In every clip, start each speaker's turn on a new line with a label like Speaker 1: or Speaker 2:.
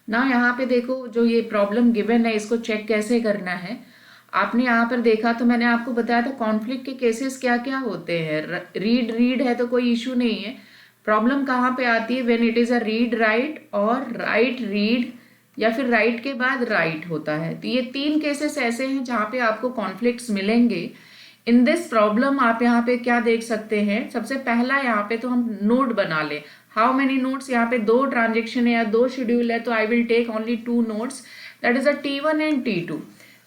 Speaker 1: ना यहाँ पे देखो, जो ये प्रॉब्लम गिवन है इसको चेक कैसे करना है। आपने यहाँ पर देखा तो मैंने आपको बताया था कॉन्फ्लिक्ट के केसेस क्या क्या होते हैं। रीड रीड है तो कोई इशू नहीं है। प्रॉब्लम कहाँ पे आती है, when it is a read write और राइट रीड, या फिर राइट के बाद राइट होता है। तो ये तीन केसेस ऐसे हैं जहाँ पे आपको कॉन्फ्लिक्ट्स मिलेंगे। इन दिस प्रॉब्लम आप यहाँ पे क्या देख सकते हैं, सबसे पहला यहाँ पे तो हम नोड बना ले। हाउ मेनी नोड्स, यहाँ पे दो ट्रांजेक्शन है या दो शेड्यूल है, तो I will take only two nodes, that is a T1 and T2।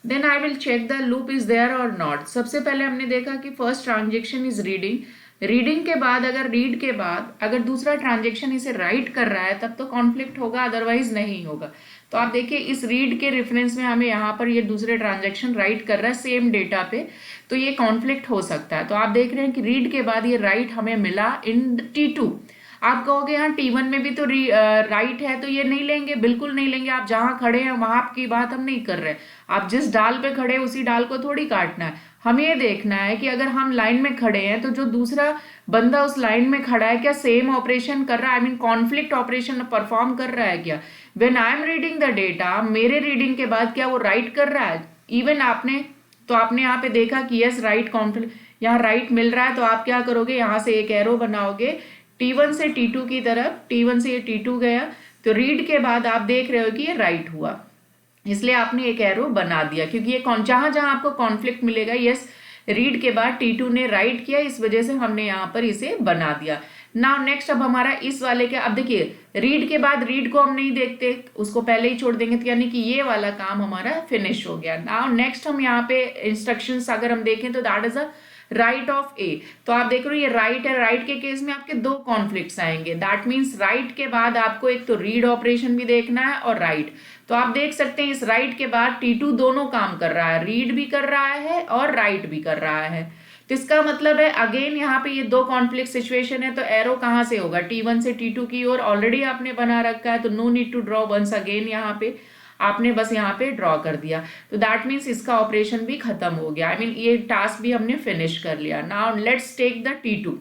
Speaker 1: Then I will check the loop is there और नॉट। सबसे पहले हमने देखा कि first transaction is reading, reading के बाद अगर रीड के बाद अगर दूसरा ट्रांजेक्शन इसे राइट कर रहा है तब तो कॉन्फ्लिक्ट होगा, अदरवाइज नहीं होगा। तो आप देखिए इस रीड के रेफरेंस में हमें यहाँ पर ये दूसरे ट्रांजेक्शन राइट कर रहा है सेम डेटा पे, तो ये कॉन्फ्लिक्ट हो सकता है। तो आप देख रहे हैं कि रीड के बाद ये राइट हमें मिला इन T2। आप कहोगे यहाँ T1 में भी तो राइट है, तो ये नहीं लेंगे, बिल्कुल नहीं लेंगे। आप जहाँ खड़े हैं वहां की बात हम नहीं कर रहे। आप जिस डाल पे खड़े हैं उसी डाल को थोड़ी काटना है। हमें ये देखना है कि अगर हम लाइन में खड़े हैं तो जो दूसरा बंदा उस लाइन में खड़ा है क्या सेम ऑपरेशन कर रहा है, I mean conflict operation perform कर रहा है क्या। When I am reading the data, मेरे रीडिंग के बाद क्या वो राइट कर रहा है। इवन आपने यहाँ पे देखा कि यस राइट कॉन्फ्लिक्ट यहाँ राइट मिल रहा है, तो आप क्या करोगे, यहाँ से एक एरो बनाओगे T1 से T2 की तरफ। T1 से ये T2 गया, तो रीड के बाद आप देख रहे हो कि ये राइट हुआ, इसलिए आपने एक एरो बना दिया, क्योंकि ये जहां जहां आपको कॉन्फ्लिक्ट मिलेगा, यस रीड के बाद T2 ने राइट किया, इस वजह से हमने यहाँ पर इसे बना दिया। नाउ नेक्स्ट, अब हमारा इस वाले के, अब देखिए रीड के बाद रीड को हम नहीं देखते, उसको पहले ही छोड़ देंगे, तो यानी कि ये वाला काम हमारा फिनिश हो गया। नाउ नेक्स्ट हम यहाँ पे इंस्ट्रक्शंस अगर हम देखें तो that is a write of A. तो आप देख रहे हो ये राइट है, राइट के केस में आपके दो कॉन्फ्लिक्ट्स आएंगे। दैट मीन्स राइट के बाद आपको एक तो रीड ऑपरेशन भी देखना है और राइट। तो आप देख सकते हैं इस राइट के बाद T2 दोनों काम कर रहा है, रीड भी कर रहा है और राइट भी कर रहा है। तो इसका मतलब है अगेन यहाँ पे ये दो कॉन्फ्लिक्ट सिचुएशन है, तो एरो कहाँ से होगा, T1 से T2 की ओर ऑलरेडी आपने बना रखा है, तो no need to draw once again, यहाँ पे आपने बस यहाँ पे ड्रॉ कर दिया। तो दैट मीन्स इसका ऑपरेशन भी खत्म हो गया, आई मीन ये टास्क भी हमने फिनिश कर लिया। Now let's take the T2।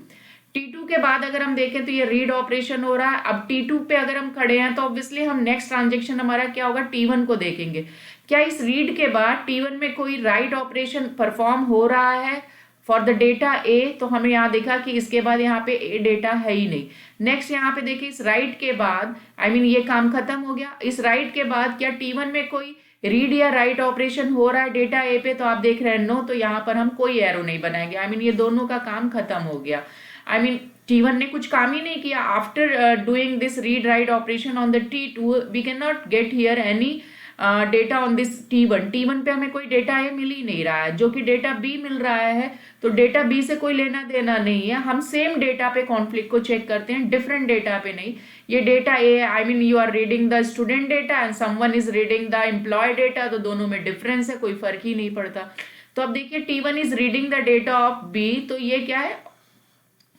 Speaker 1: T2 के बाद अगर हम देखें तो ये रीड ऑपरेशन हो रहा है। अब T2 पे अगर हम खड़े हैं तो ऑब्वियसली हम नेक्स्ट ट्रांजेक्शन हमारा क्या होगा, T1 को देखेंगे। क्या इस रीड के बाद T1 में कोई राइट ऑपरेशन परफॉर्म हो रहा है फॉर द डेटा ए, तो हमें यहाँ देखा कि इसके बाद यहाँ पे ए डेटा है ही नहीं। नेक्स्ट यहाँ पे देखिए इस राइट के बाद, आई मीन ये काम खत्म हो गया। इस राइट के बाद क्या T1 में कोई रीड या राइट ऑपरेशन हो रहा है डेटा ए पे, तो आप देख रहे हैं नो, तो यहाँ पर हम कोई एरो नहीं बनाएंगे, आई मीन ये दोनों का काम खत्म हो गया। आई मीन T1 ने कुछ काम ही नहीं किया। After doing this read write operation on the T2 we can not get here any data on this T1 पे हमें कोई डेटा ए मिल ही नहीं रहा है, जो कि डेटा बी मिल रहा है, तो डेटा बी से कोई लेना देना नहीं है। हम सेम डेटा पे कॉन्फ्लिक्ट को चेक करते हैं, डिफरेंट डेटा पे नहीं। ये data A, I mean you are reading the student data and someone is reading the employee data, तो दोनों में डिफरेंस है, कोई फर्क ही नहीं पड़ता। तो अब देखिए T1 is reading the data of B, तो ये क्या है,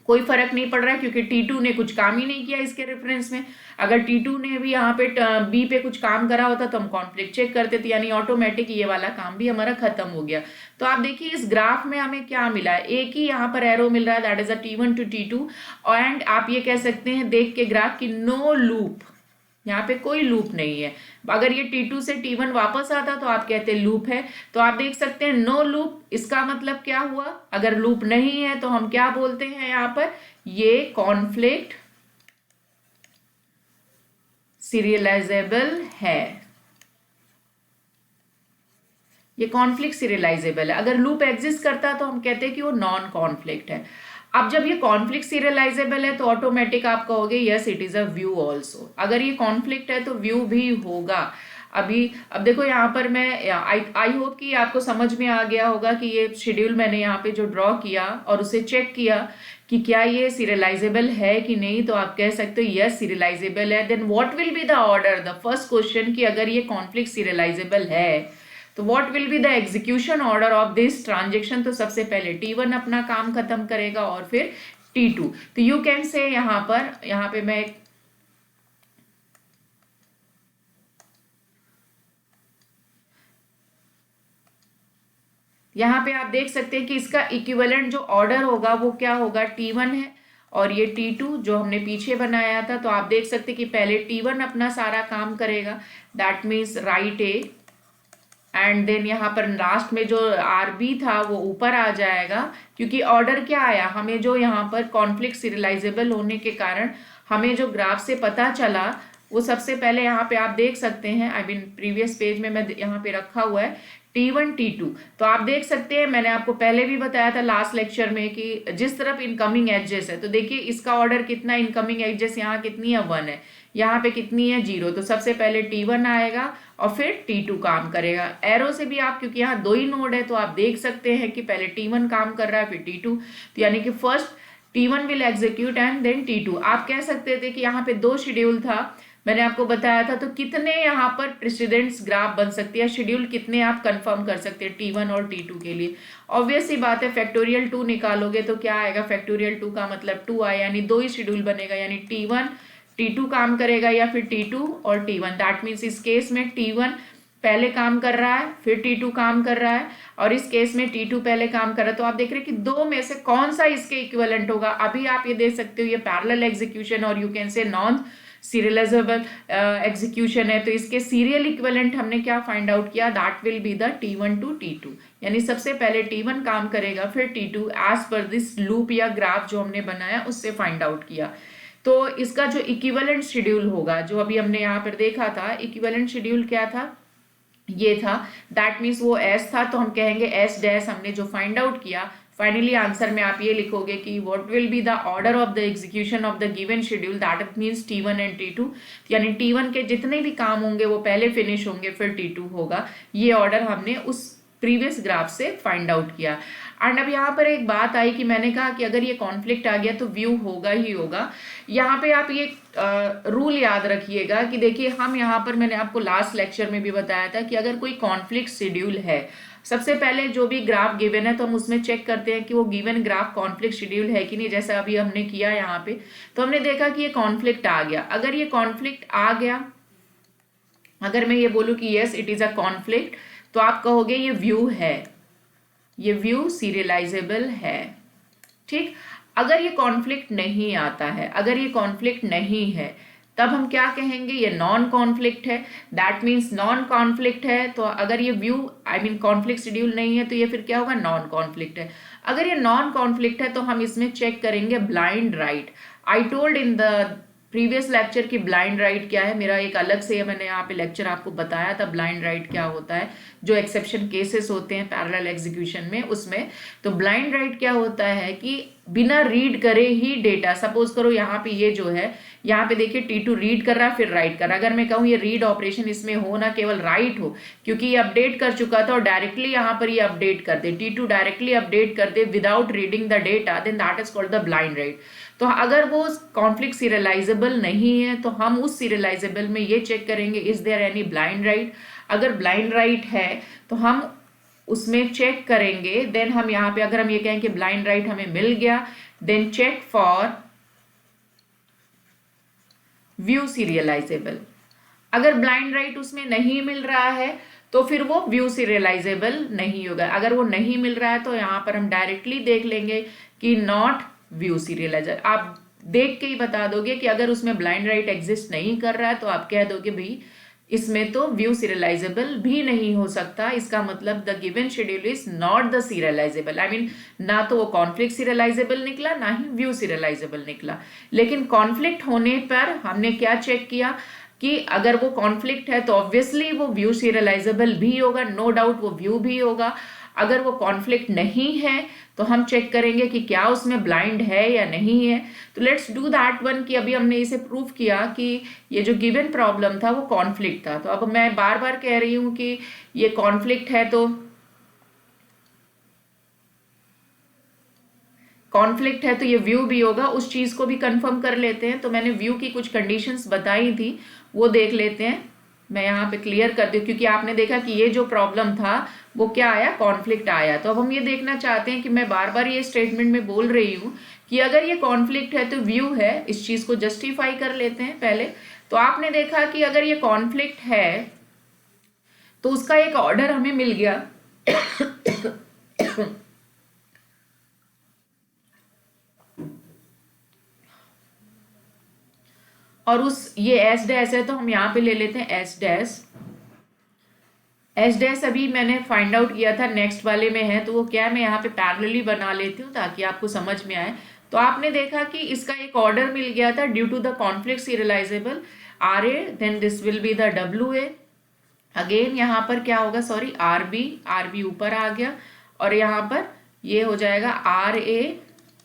Speaker 1: कोई फर्क नहीं पड़ रहा है, क्योंकि T2 ने कुछ काम ही नहीं किया इसके रेफरेंस में। अगर T2 ने भी यहाँ पे बी पे कुछ काम करा होता तो हम कॉन्फ्लिक्ट चेक करते थे, यानी ऑटोमेटिक ये वाला काम भी हमारा खत्म हो गया। तो आप देखिए इस ग्राफ में हमें क्या मिला है, एक ही यहाँ पर एरो मिल रहा है, that is a T1 to T2। And आप ये कह सकते हैं देख के ग्राफ की नो लूप, यहाँ पे कोई लूप नहीं है। अगर ये T2 से T1 वापस आता तो आप कहते हैं लूप है, तो आप देख सकते हैं नो लूप। इसका मतलब क्या हुआ, अगर लूप नहीं है तो हम क्या बोलते हैं यहाँ पर, ये कॉन्फ्लिक्ट सीरियलाइजेबल है, ये कॉन्फ्लिक्ट सीरियलाइजेबल है। अगर लूप एग्जिस्ट करता तो हम कहते हैं कि वो नॉन कॉन्फ्लिक्ट है। अब जब ये कॉन्फ्लिक्ट सीरियलाइजेबल है तो ऑटोमेटिक आप कहोगे yes it is a view also. अगर ये कॉन्फ्लिक्ट है तो व्यू भी होगा। अब देखो यहाँ पर मैं आई होप कि आपको समझ में आ गया होगा कि ये शेड्यूल मैंने यहाँ पे जो ड्रॉ किया और उसे चेक किया कि क्या ये सीरियलाइजेबल है कि नहीं, तो आप कह सकते हो यस सीरियलाइजेबल है। Then what will be the order, the first question कि अगर ये कॉन्फ्लिक्ट सीरियलाइजेबल है तो what will be the execution order of this transaction. तो सबसे पहले T1 अपना काम खत्म करेगा और फिर T2। तो यू कैन से यहाँ पे मैं यहाँ पे आप देख सकते हैं कि इसका इक्विवेलेंट जो ऑर्डर होगा वो क्या होगा, T1 है और ये T2 जो हमने पीछे बनाया था, तो आप देख सकते कि पहले T1 अपना सारा काम करेगा, that means write A, and then यहाँ पर लास्ट में जो RB था वो ऊपर आ जाएगा, क्योंकि ऑर्डर क्या आया, हमें जो यहाँ पर कॉन्फ्लिक्ट सीरियलाइजेबल होने के कारण हमें जो ग्राफ से पता चला वो सबसे पहले यहाँ पे आप देख सकते हैं, आई मीन प्रीवियस पेज में मैं यहाँ पे रखा हुआ है T1 T2। तो आप देख सकते हैं, मैंने आपको पहले भी बताया था लास्ट लेक्चर में कि जिस तरफ इनकमिंग एजेस है, तो देखिए इसका ऑर्डर कितना, इनकमिंग एजेस यहाँ कितनी है 1 है, यहाँ पे कितनी है 0, तो सबसे पहले T1 आएगा और फिर T2 काम करेगा। एरो से भी आप, क्योंकि यहाँ 2 ही नोड है, तो आप देख सकते हैं कि पहले T1 काम कर रहा है फिर T2, तो यानी कि first T1 will execute and then T2। आप कह सकते थे कि यहाँ पे 2 शेड्यूल था, मैंने आपको बताया था, तो कितने यहाँ पर प्रेसिडेंट्स ग्राफ बन सकती है, शेड्यूल कितने आप कंफर्म कर सकते हैं T1 और T2 के लिए। ऑब्वियस सी बात है, फैक्टोरियल 2 निकालोगे तो क्या आएगा, फैक्टोरियल 2 का मतलब 2 आया, यानी 2 ही शेड्यूल बनेगा, यानी T1 T2 काम करेगा या फिर T2 और T1। दैट मीन्स इस केस में T1 पहले काम कर रहा है फिर T2 काम कर रहा है, और इस केस में T2 पहले काम कर रहा है। तो आप देख रहे हैं कि 2 में से कौन सा इसके इक्विवेलेंट होगा। अभी आप ये देख सकते हो, ये पैरेलल एग्जीक्यूशन और you can say non serializable execution है, तो इसके सीरियल इक्विवेलेंट हमने क्या फाइंड आउट किया, that will be the T1 to T2, यानी सबसे पहले T1 काम करेगा फिर T2, as per this loop या ग्राफ जो हमने बनाया उससे फाइंड आउट किया। तो इसका जो इक्विवेलेंट शेड्यूल होगा, जो अभी हमने यहाँ पर देखा था, इक्विवेलेंट शेड्यूल क्या था, ये था, दैट मीन्स वो S था, तो हम कहेंगे S डैश हमने जो फाइंड आउट किया। फाइनली आंसर में आप ये लिखोगे कि what will be the order of the execution of the given schedule, that means T1 and T2, यानी T1 के जितने भी काम होंगे वो पहले फिनिश होंगे फिर T2 होगा। ये ऑर्डर हमने उस प्रीवियस ग्राफ से फाइंड आउट किया। एंड अब यहाँ पर एक बात आई कि मैंने कहा कि अगर ये कॉन्फ्लिक्ट आ गया तो व्यू होगा ही होगा। यहाँ पे आप ये रूल याद रखिएगा कि देखिए, हम यहाँ पर, मैंने आपको लास्ट लेक्चर में भी बताया था कि अगर कोई कॉन्फ्लिक्ट शेड्यूल है, सबसे पहले जो भी ग्राफ गिवन है तो हम उसमें चेक करते हैं कि वो गिवन ग्राफ कॉन्फ्लिक्ट शेड्यूल है कि नहीं। जैसा अभी हमने किया यहाँ पे, तो हमने देखा कि ये कॉन्फ्लिक्ट आ गया। अगर ये कॉन्फ्लिक्ट आ गया, अगर मैं ये बोलूँ कि yes it is a conflict, तो आप कहोगे ये व्यू है, ये व्यू सीरियलाइजेबल है, ठीक। अगर ये कॉन्फ्लिक्ट नहीं आता है, अगर ये कॉन्फ्लिक्ट नहीं है, तब हम क्या कहेंगे, ये नॉन कॉन्फ्लिक्ट है। दैट मीन्स नॉन कॉन्फ्लिक्ट है, तो अगर ये view I mean conflict schedule नहीं है तो ये फिर क्या होगा, नॉन कॉन्फ्लिक्ट है। अगर ये नॉन कॉन्फ्लिक्ट है तो हम इसमें चेक करेंगे blind right. I told in the previous lecture की ब्लाइंड राइट क्या है, मेरा एक अलग से मैंने यहाँ पे लेक्चर आपको बताया था ब्लाइंड राइट क्या होता है, जो एक्सेप्शन केसेस होते हैं पैरेलल एग्जीक्यूशन में उसमें। तो ब्लाइंड राइट क्या होता है कि बिना रीड करे ही डेटा, सपोज करो यहाँ पे ये जो है, यहाँ पे देखिए T2 रीड कर रहा है फिर राइट कर रहा है। अगर मैं कहूँ ये रीड ऑपरेशन इसमें हो ना केवल राइट हो, क्योंकि ये अपडेट कर चुका था और डायरेक्टली यहाँ पर ये अपडेट कर दे, T2 डायरेक्टली अपडेट कर दे without reading the data, then that is called the blind write. तो अगर वो कॉन्फ्लिक्ट सीरियलाइजेबल नहीं है तो हम उस सीरियलाइजेबल में ये चेक करेंगे is there any blind write. अगर ब्लाइंड राइट है तो हम उसमें चेक करेंगे, देन हम यहाँ पे अगर हम ये कहें कि ब्लाइंड राइट हमें मिल गया, then check for view serializable. अगर ब्लाइंड राइट उसमें नहीं मिल रहा है तो फिर वो व्यू सीरियलाइजेबल नहीं होगा। अगर वो नहीं मिल रहा है तो यहाँ पर हम डायरेक्टली देख लेंगे कि नॉट व्यू सीरियलाइजेबल। आप देख के ही बता दोगे कि अगर उसमें ब्लाइंड राइट एग्जिस्ट नहीं कर रहा है तो आप कह दोगे भाई इसमें तो व्यू सीरियलाइजेबल भी नहीं हो सकता, इसका मतलब the given schedule is not the serialisable. I mean ना तो वो कॉन्फ्लिक्ट सीरियलाइजेबल निकला ना ही व्यू सीरियलाइजेबल निकला। लेकिन कॉन्फ्लिक्ट होने पर हमने क्या चेक किया कि अगर वो कॉन्फ्लिक्ट है तो ऑब्वियसली वो व्यू सीरियलाइजेबल भी होगा, नो डाउट वो व्यू भी होगा। अगर वो कॉन्फ्लिक्ट नहीं है तो हम चेक करेंगे कि क्या उसमें ब्लाइंड है या नहीं है। तो लेट्स डू दैट वन कि अभी हमने इसे प्रूव किया कि ये जो गिवन प्रॉब्लम था वो कॉन्फ्लिक्ट था। तो अब मैं बार बार कह रही हूं कि ये कॉन्फ्लिक्ट है, तो कॉन्फ्लिक्ट है तो ये व्यू भी होगा, उस चीज को भी कंफर्म कर लेते हैं। तो मैंने व्यू की कुछ कंडीशंस बताई थी, वो देख लेते हैं। मैं यहाँ पे क्लियर कर दूँ क्योंकि आपने देखा कि ये जो प्रॉब्लम था वो क्या आया, कॉन्फ्लिक्ट आया। तो अब हम ये देखना चाहते हैं कि मैं बार बार ये स्टेटमेंट में बोल रही हूँ कि अगर ये कॉन्फ्लिक्ट है तो व्यू है, इस चीज को जस्टिफाई कर लेते हैं पहले। तो आपने देखा कि अगर ये कॉन्फ्लिक्ट है तो उसका एक ऑर्डर हमें मिल गया और उस ये एस डैश है तो हम यहाँ पे ले लेते हैं एस डैश। एस डैश अभी मैंने फाइंड आउट किया था नेक्स्ट वाले में है, तो वो क्या है, मैं यहाँ पे पैरेलली बना लेती हूँ ताकि आपको समझ में आए। तो आपने देखा कि इसका एक ऑर्डर मिल गया था due to the conflict serializable R A, then this will be the W A. Again यहाँ पर क्या होगा, सॉरी आर बी ऊपर आ गया, और यहाँ पर ये हो जाएगा R A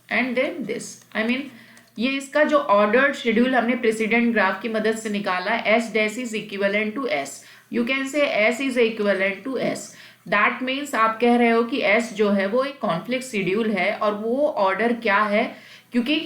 Speaker 1: and then this. I mean ये इसका जो ऑर्डर्ड शेड्यूल हमने प्रेसिडेंट ग्राफ की मदद से निकाला, S dash is equivalent to S, you can say S is equivalent to S. That means आप कह रहे हो कि एस जो है वो एक कॉन्फ्लिक्ट शेड्यूल है, और वो ऑर्डर क्या है, क्योंकि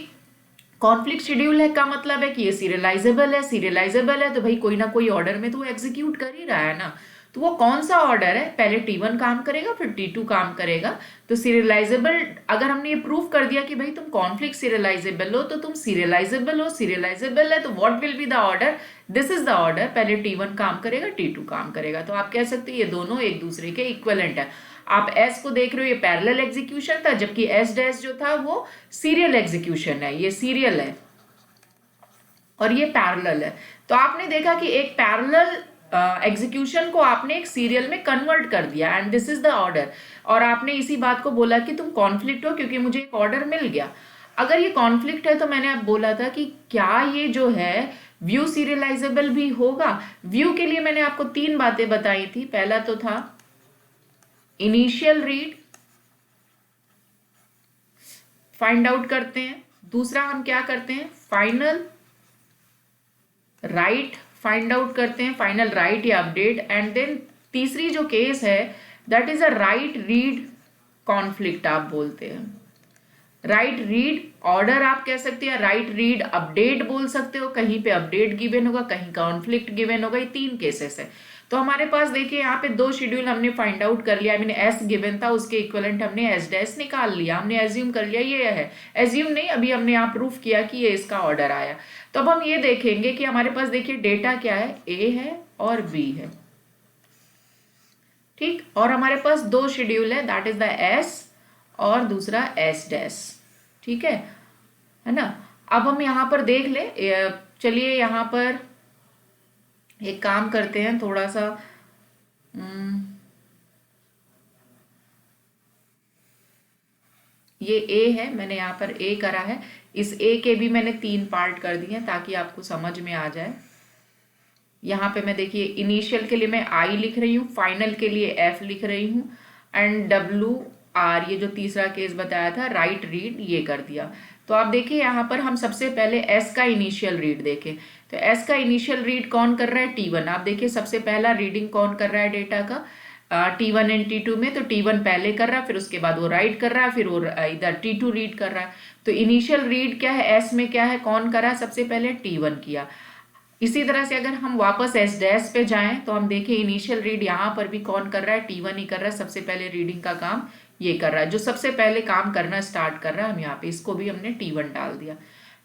Speaker 1: कॉन्फ्लिक्ट शेड्यूल है का मतलब है कि ये सीरियलाइजेबल है, सीरियलाइजेबल है तो भाई कोई ना कोई ऑर्डर में तो वो एग्जीक्यूट कर ही रहा है ना। तो वो कौन सा ऑर्डर है, पहले T1 काम करेगा फिर T2 काम करेगा। तो सीरियलाइजेबल, अगर हमने ये प्रूफ कर दिया कि भाई तुम कॉन्फ्लिक्ट सीरियलाइजेबल हो तो तुम सीरियलाइजेबल हो, सीरियलाइजेबल है तो what will be the order, this is the order, पहले T1 काम करेगा T2 काम करेगा। तो आप कह सकते हैं ये दोनों एक दूसरे के इक्विवेलेंट है। आप S को देख रहे हो, ये पैरेलल एग्जीक्यूशन था, जबकि S डैश जो था वो सीरियल एग्जीक्यूशन है, ये सीरियल है और ये पैरेलल है। तो आपने देखा कि एक पैरेलल एग्जीक्यूशन को आपने एक सीरियल में कन्वर्ट कर दिया and this is the order, और आपने इसी बात को बोला कि तुम कॉन्फ्लिक्ट हो क्योंकि मुझे एक ऑर्डर मिल गया। अगर ये कॉन्फ्लिक्ट है तो मैंने अब बोला था कि क्या ये जो है व्यू सीरियलाइजेबल भी होगा। व्यू के लिए मैंने आपको 3 बातें बताई थी। पहला तो था इनिशियल रीड फाइंड आउट करते हैं, दूसरा हम क्या करते हैं, फाइनल राइट फाइंड आउट करते हैं, फाइनल राइट या अपडेट, एंड देन तीसरी जो केस है that is a right read conflict आप बोलते हैं। राइट रीड ऑर्डर आप कह सकते हैं, राइट रीड अपडेट बोल सकते हो, कहीं पे अपडेट गिवन होगा कहीं कॉन्फ्लिक्ट गिवन होगा, ये 3 केसेस है। तो हमारे पास देखिए यहाँ पे 2 शेड्यूल हमने फाइंड आउट कर लिया, मैंने एस गिवन था उसके इक्विवेलेंट हमने एस डैश निकाल लिया, हमने एज्यूम कर लिया ये है, एज्यूम नहीं अभी हमने यहाँ प्रूफ किया कि ये इसका ऑर्डर आया। तो अब हम ये देखेंगे कि हमारे पास देखिए डेटा क्या है, ए है और बी है, ठीक, और हमारे पास 2 शेड्यूल है दैट इज द एस और दूसरा एस डैश, ठीक है ना। अब हम यहाँ पर देख ले, चलिए यहाँ पर एक काम करते हैं थोड़ा सा, ये ए है, मैंने यहाँ पर ए करा है, इस ए के भी मैंने 3 पार्ट कर दिए ताकि आपको समझ में आ जाए। यहाँ पे मैं देखिए इनिशियल के लिए मैं आई लिख रही हूँ, फाइनल के लिए एफ लिख रही हूँ, एंड डब्ल्यू आर ये जो तीसरा केस बताया था राइट रीड ये कर दिया। तो आप देखिए यहाँ पर हम सबसे पहले एस का इनिशियल रीड देखें, तो एस का इनिशियल रीड कौन कर रहा है, T1। आप देखिए सबसे पहला रीडिंग कौन कर रहा है डेटा का, T1 एंड T2 में, तो T1 पहले कर रहा है फिर उसके बाद वो राइट कर रहा है, फिर वो इधर T2 रीड कर रहा है। तो इनिशियल रीड क्या है एस में, क्या है कौन कर रहा है, सबसे पहले T1 किया। इसी तरह से अगर हम वापस एस डैश पे जाएं तो हम देखें इनिशियल रीड यहाँ पर भी कौन कर रहा है, T1 ही कर रहा है, सबसे पहले रीडिंग का काम ये कर रहा है, जो सबसे पहले काम करना स्टार्ट कर रहा है, हम यहाँ पे इसको भी हमने T1 डाल दिया।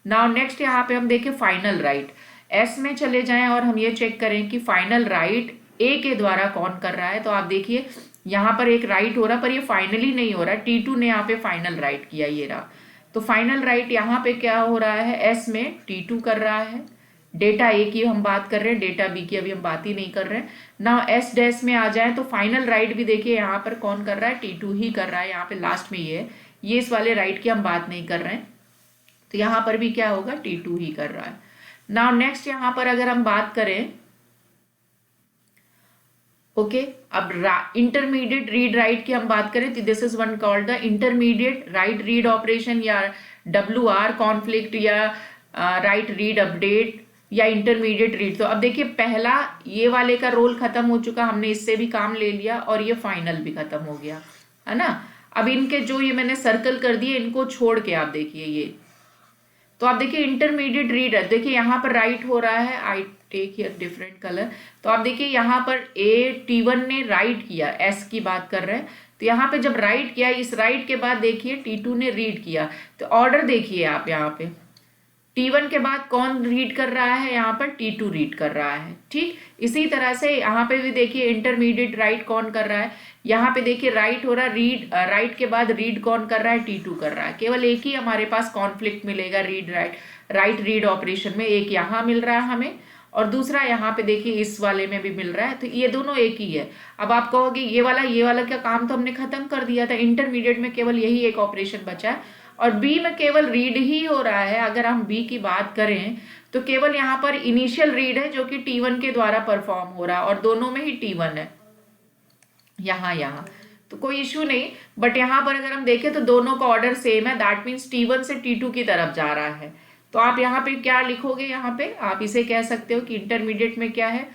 Speaker 1: नाउ नेक्स्ट यहाँ पे हम देखें फाइनल राइट, एस में चले जाएं और हम ये चेक करें कि फाइनल राइट ए के द्वारा कौन कर रहा है। तो आप देखिए यहाँ पर एक राइट हो रहा पर ये फाइनली नहीं हो रहा है, T2 ने यहाँ पे फाइनल राइट किया, ये रहा। तो फाइनल राइट यहाँ पे क्या हो रहा है, एस में T2 कर रहा है, डेटा ए की हम बात कर रहे हैं, डेटा बी की अभी हम बात ही नहीं कर रहे हैं ना। एस डैश में आ जाए तो फाइनल राइट भी देखिए यहाँ पर कौन कर रहा है, T2 ही कर रहा है, यहाँ पे लास्ट में ये है, ये इस वाले राइट की हम बात नहीं कर रहे हैं, तो यहाँ पर भी क्या होगा, T2 ही कर रहा है। नाउ नेक्स्ट यहाँ पर अगर हम बात करें, ओके अब इंटरमीडिएट रीड राइट की हम बात करें तो this is one called the intermediate right read operation, या WR कॉन्फ्लिक्ट, या राइट रीड अपडेट, या इंटरमीडिएट रीड। तो अब देखिए पहला ये वाले का रोल खत्म हो चुका, हमने इससे भी काम ले लिया और ये फाइनल भी खत्म हो गया है ना। अब इनके जो ये मैंने सर्कल कर दिए इनको छोड़ के आप देखिए ये, तो आप देखिए इंटरमीडिएट रीड है, देखिए यहाँ पर राइट हो रहा है, I take here different colour. तो आप देखिए यहाँ पर T1 ने राइट किया, एस की बात कर रहे हैं, तो यहाँ पे जब राइट किया, इस राइट के बाद देखिए T2 ने रीड किया। तो ऑर्डर देखिए आप यहाँ पे, T1 के बाद कौन रीड कर रहा है, यहाँ पर T2 रीड कर रहा है। ठीक, इसी तरह से यहाँ पे भी देखिए इंटरमीडिएट राइट कौन कर रहा है, यहाँ पे देखिए राइट हो रहा है, रीड राइट के बाद रीड कौन कर रहा है, T2 कर रहा है। केवल एक ही हमारे पास कॉन्फ्लिक्ट मिलेगा रीड राइट रीड ऑपरेशन में, एक यहाँ मिल रहा है हमें और दूसरा यहाँ पे देखिए इस वाले में भी मिल रहा है, तो ये दोनों एक ही है। अब आप कहोगे ये वाला का काम तो हमने खत्म कर दिया था, इंटरमीडिएट में केवल यही एक ऑपरेशन बचा है और बी में केवल रीड ही हो रहा है। अगर हम बी की बात करें तो केवल यहाँ पर इनिशियल रीड है जो कि T1 के द्वारा परफॉर्म हो रहा है और दोनों में ही T1 है, यहाँ तो कोई इश्यू नहीं। बट यहाँ पर अगर हम देखें तो दोनों का ऑर्डर सेम है, दैट मीन्स T1 से T2 की तरफ जा रहा है। तो आप यहाँ पे क्या लिखोगे, यहाँ पे आप इसे कह सकते हो कि इंटरमीडिएट में क्या है,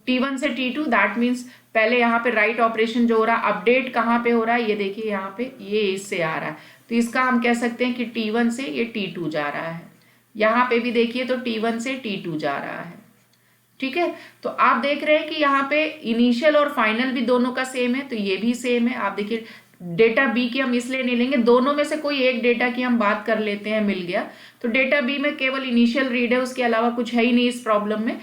Speaker 1: T1 से T2, दैट मीन्स पहले यहाँ पे राइट ऑपरेशन जो हो रहा है, अपडेट कहाँ पे हो रहा है, ये देखिए यहाँ पे ये इससे आ रहा है, तो इसका हम कह सकते हैं कि T1 से ये T2 जा रहा है। यहाँ पे भी देखिए तो T1 से T2 जा रहा है। ठीक है, तो आप देख रहे हैं कि यहाँ पे इनिशियल और फाइनल भी दोनों का सेम है, तो ये भी सेम है। आप देखिए डेटा बी की हम इसलिए नहीं लेंगे, दोनों में से कोई एक डेटा की हम बात कर लेते हैं, मिल गया। तो डेटा बी में केवल इनिशियल रीड है, उसके अलावा कुछ है ही नहीं इस प्रॉब्लम में।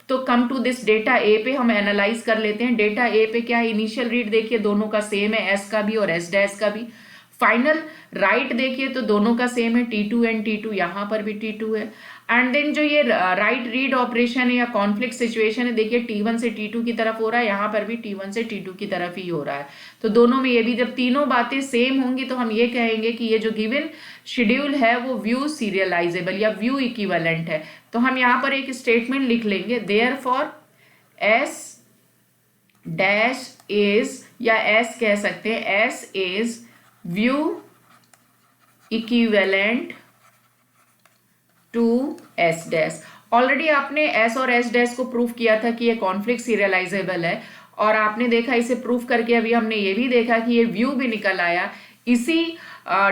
Speaker 1: तो कम टू दिस डेटा ए पे हम एनालाइज कर लेते हैं। डेटा ए पे क्या है, इनिशियल रीड देखिए दोनों का सेम है, एस का भी और एस डैश का भी। फाइनल राइट देखिए तो दोनों का सेम है, T2 एंड T2, यहाँ पर भी T2 है। एंड देन जो ये राइट रीड ऑपरेशन है या कॉन्फ्लिक्ट सिचुएशन है, देखिए T1 से T2 की तरफ हो रहा है, यहाँ पर भी T1 से T2 की तरफ ही हो रहा है। तो दोनों में ये भी जब तीनों बातें सेम होंगी तो हम ये कहेंगे कि ये जो गिवन शेड्यूल है वो व्यू सीरियलाइजेबल या व्यू इक्विवेलेंट है। तो हम यहाँ पर एक स्टेटमेंट लिख लेंगे, देयरफॉर S डैश इज, या S कह सकते हैं, S is view equivalent to S dash. Already आपने S और S डैश को प्रूफ किया था कि ये कॉन्फ्लिक्ट सीरियलाइजेबल है और आपने देखा इसे प्रूफ करके अभी हमने ये भी देखा कि ये व्यू भी निकल आया। इसी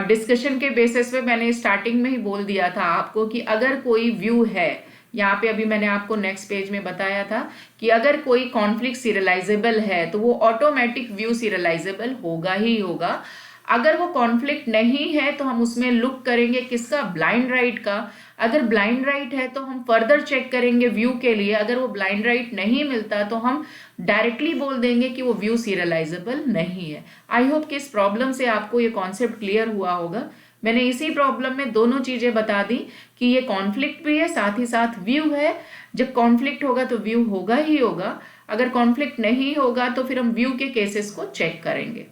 Speaker 1: डिस्कशन के बेसिस पे मैंने स्टार्टिंग में ही बोल दिया था आपको कि अगर कोई व्यू है, यहाँ पे अभी मैंने आपको नेक्स्ट पेज में बताया था कि अगर कोई कॉन्फ्लिक्ट सीरियलाइजेबल है तो वो ऑटोमेटिक व्यू सीरियलाइजेबल होगा ही होगा। अगर वो कॉन्फ्लिक्ट नहीं है तो हम उसमें लुक करेंगे किसका, ब्लाइंड राइट का। अगर ब्लाइंड राइट है तो हम फर्दर चेक करेंगे व्यू के लिए, अगर वो ब्लाइंड राइट नहीं मिलता तो हम डायरेक्टली बोल देंगे कि वो व्यू सीरियलाइजेबल नहीं है। आई होप कि इस प्रॉब्लम से आपको ये कॉन्सेप्ट क्लियर हुआ होगा। मैंने इसी प्रॉब्लम में दोनों चीजें बता दी कि ये कॉन्फ्लिक्ट भी है, साथ ही साथ व्यू है। जब कॉन्फ्लिक्ट होगा तो व्यू होगा ही होगा, अगर कॉन्फ्लिक्ट नहीं होगा तो फिर हम व्यू के केसेस को चेक करेंगे।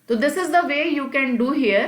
Speaker 1: तो this is the way you can do here.